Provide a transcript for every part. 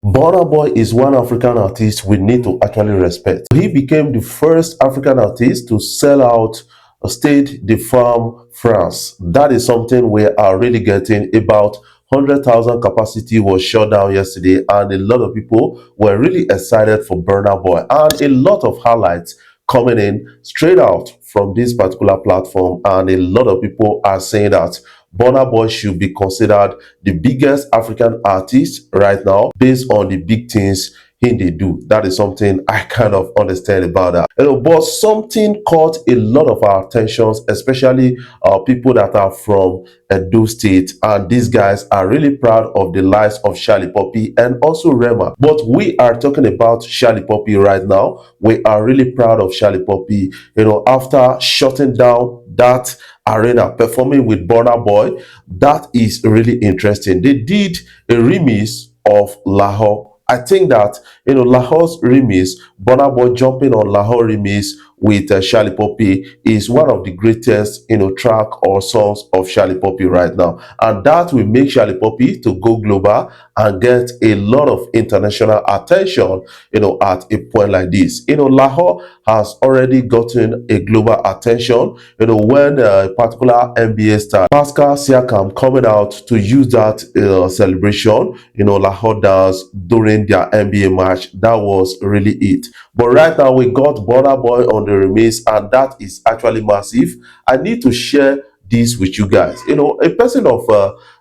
Burna Boy is one African artist we need to actually respect. He became the first African artist to sell out a Stade de Farm France. That is something we are really getting. About 100,000 capacity was shut down yesterday, and a lot of people were really excited for Burna Boy, and a lot of highlights coming in straight out from this particular platform. And a lot of people are saying that Burna Boy should be considered the biggest African artist right now based on the big things they do. That is something I kind of understand about that. But something caught a lot of our attentions, especially people that are from Edo State, and these guys are really proud of the lives of Shallipopi and also Rema. But we are talking about Shallipopi right now. We are really proud of Shallipopi. After shutting down that arena performing with Burna Boy, that is really interesting. They did a remix of Lahore. I think that Lahore's remix, Burna Boy jumping on Lahore remix with Shallipopi is one of the greatest track or songs of Shallipopi right now, and that will make Shallipopi to go global and get a lot of international attention at a point like this. Lahore has already gotten a global attention when a particular NBA star Pascal Siakam coming out to use that celebration Lahore dance during their NBA match. That was really it. But right now we got Burna Boy on the remix, and that is actually massive. I need to share this with you guys. A person of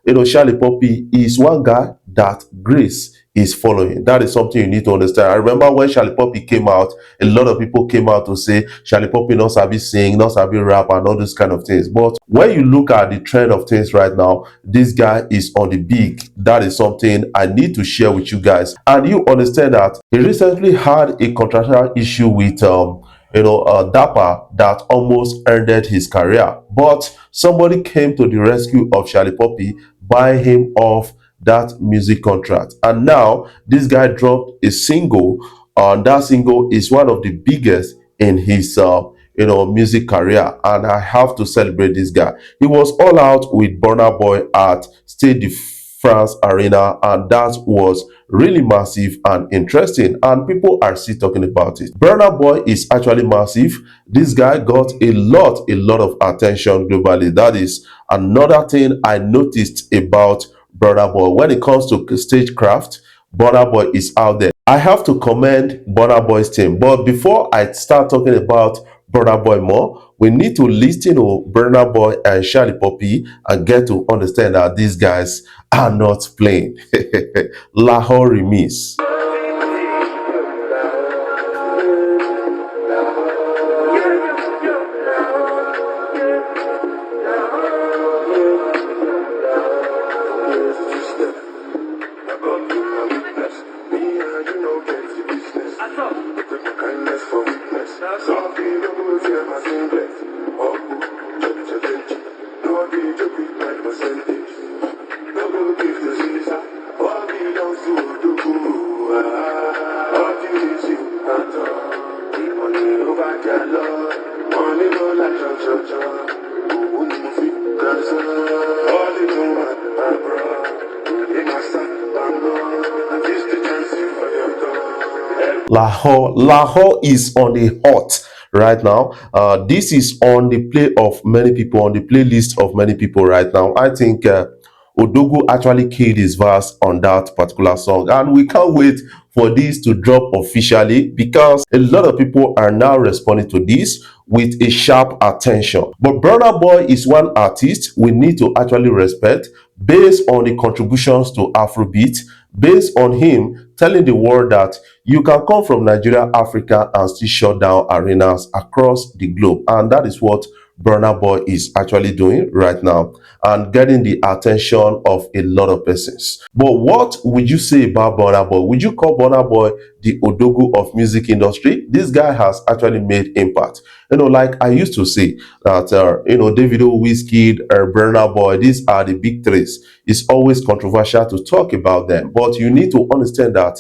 Shallipopi is one guy that Grace is following. That is something you need to understand. I remember when Shallipopi came out, a lot of people came out to say Shallipopi not sabi sing, not sabi rap, and all those kind of things. But when you look at the trend of things right now, this guy is on the big. That is something I need to share with you guys. And you understand that he recently had a contractual issue with Dapper that almost ended his career. But somebody came to the rescue of Shallipopi, buy him off that music contract. And now this guy dropped a single, and that single is one of the biggest in his music career, and I have to celebrate this guy. He was all out with Burna Boy at Stade de France Arena, and that was really massive and interesting, and people are still talking about it. Burna Boy is actually massive. This guy got a lot of attention globally. That is another thing I noticed about Burna Boy. When it comes to stagecraft, Burna Boy is out there. I have to commend Burna Boy's team. But before I start talking about Burna Boy more, we need to listen to Burna Boy and Shallipopi and get to understand that these guys are not playing. Lahore remix. Lahore is on the hot right now. This is on the play of many people, on the playlist of many people right now. I think Odogu actually killed his verse on that particular song, and we can't wait for this to drop officially because a lot of people are now responding to this with a sharp attention. But Burna Boy is one artist we need to actually respect based on the contributions to Afrobeat, based on him telling the world that you can come from Nigeria, Africa, and still shut down arenas across the globe. And that is what Burna Boy is actually doing right now and getting the attention of a lot of persons. But what would you say about Burna Boy? Would you call Burna Boy the Odogu of music industry? This guy has actually made impact. Like I used to say that, Davido, Wizkid, Burna Boy, these are the big threes. It's always controversial to talk about them, but you need to understand that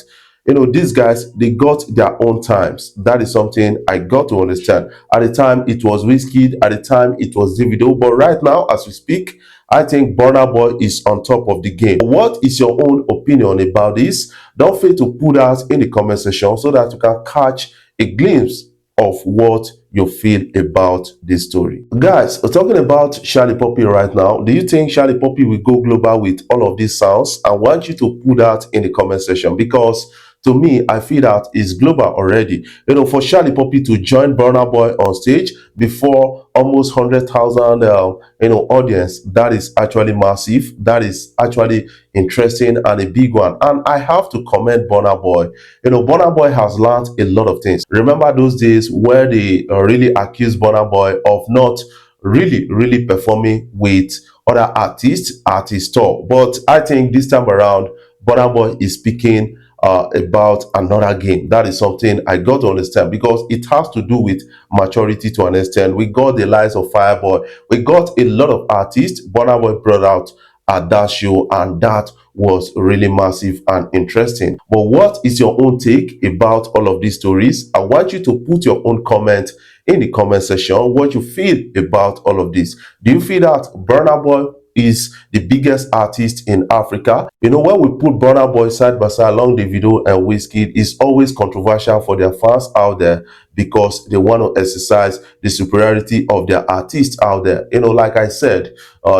these guys, they got their own times. That is something I got to understand. At the time, it was Wizkid. At the time, it was Davido. But right now, as we speak, I think Burna Boy is on top of the game. What is your own opinion about this? Don't fail to put that in the comment section so that you can catch a glimpse of what you feel about this story. Guys, we're talking about Shallipopi right now. Do you think Shallipopi will go global with all of these sounds? I want you to put that in the comment section, because to me, I feel that it's global already. For Shallipopi to join Burna Boy on stage before almost 100,000, audience, that is actually massive. That is actually interesting and a big one. And I have to commend Burna Boy. Burna Boy has learned a lot of things. Remember those days where they really accused Burna Boy of not really performing with other artists at his tour. But I think this time around, Burna Boy is speaking about another game. That is something I got to understand, because it has to do with maturity to an extent. We got the likes of Fireboy. We got a lot of artists Burna Boy brought out at that show, and that was really massive and interesting. But what is your own take about all of these stories? I want you to put your own comment in the comment section, what you feel about all of this. Do you feel that Burna Boy is the biggest artist in Africa? When we put Burna Boy side by side along Davido and Wizkid, it's always controversial for their fans out there, because they want to exercise the superiority of their artists out there. Like I said,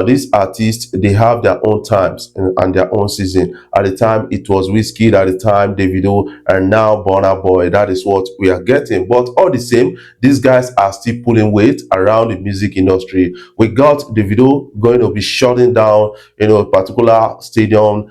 these artists, they have their own times and their own season. At the time, it was Wizkid, at the time, Davido, and now Burna Boy. That is what we are getting. But all the same, these guys are still pulling weight around the music industry. We got Davido going to be shutting down, a particular stadium,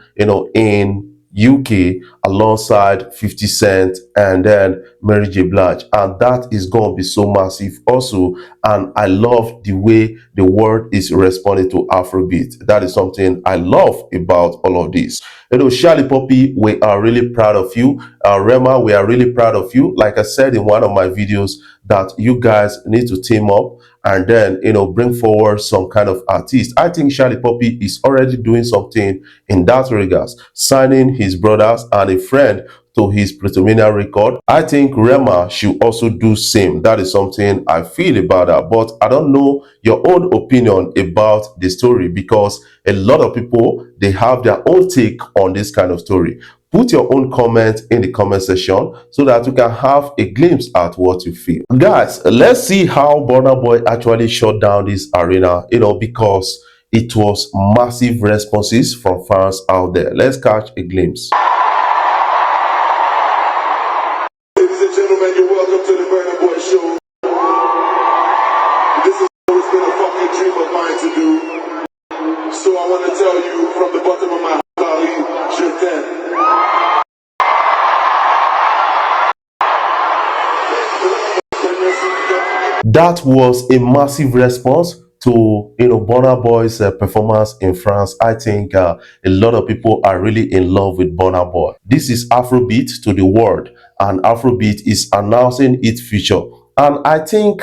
in UK alongside 50 Cent and then Mary J. Blige, and that is going to be so massive also. And I love the way the world is responding to Afrobeat. That is something I love about all of this. Shallipopi, we are really proud of you. Rema, we are really proud of you. Like I said in one of my videos, that you guys need to team up and then bring forward some kind of artist. I think Shallipopi is already doing something in that regards, signing his brothers and a friend to his Pretomania record. I think Rema should also do same. That is something I feel about that. But I don't know your own opinion about the story, because a lot of people, they have their own take on this kind of story. Put your own comment in the comment section so that you can have a glimpse at what you feel. Guys, let's see how Burna Boy actually shut down this arena, because it was massive responses from fans out there. Let's catch a glimpse. Ladies and gentlemen, you're welcome to the Burna Boy show. This has always been a fucking dream of mine to do. So I want to tell you from the bottom of my heart, je t'aime. That was a massive response to Burna Boy's performance in France. I think a lot of people are really in love with Burna Boy. This is Afrobeat to the world, and Afrobeat is announcing its future. And I think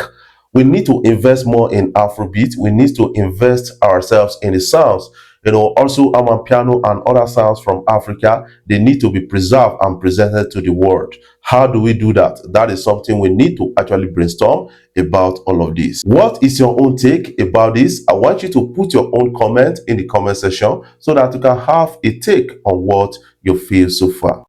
we need to invest more in Afrobeat. We need to invest ourselves in the sounds. Also Amapiano and other sounds from Africa, they need to be preserved and presented to the world. How do we do that? That is something we need to actually brainstorm about all of this. What is your own take about this? I want you to put your own comment in the comment section so that you can have a take on what you feel so far.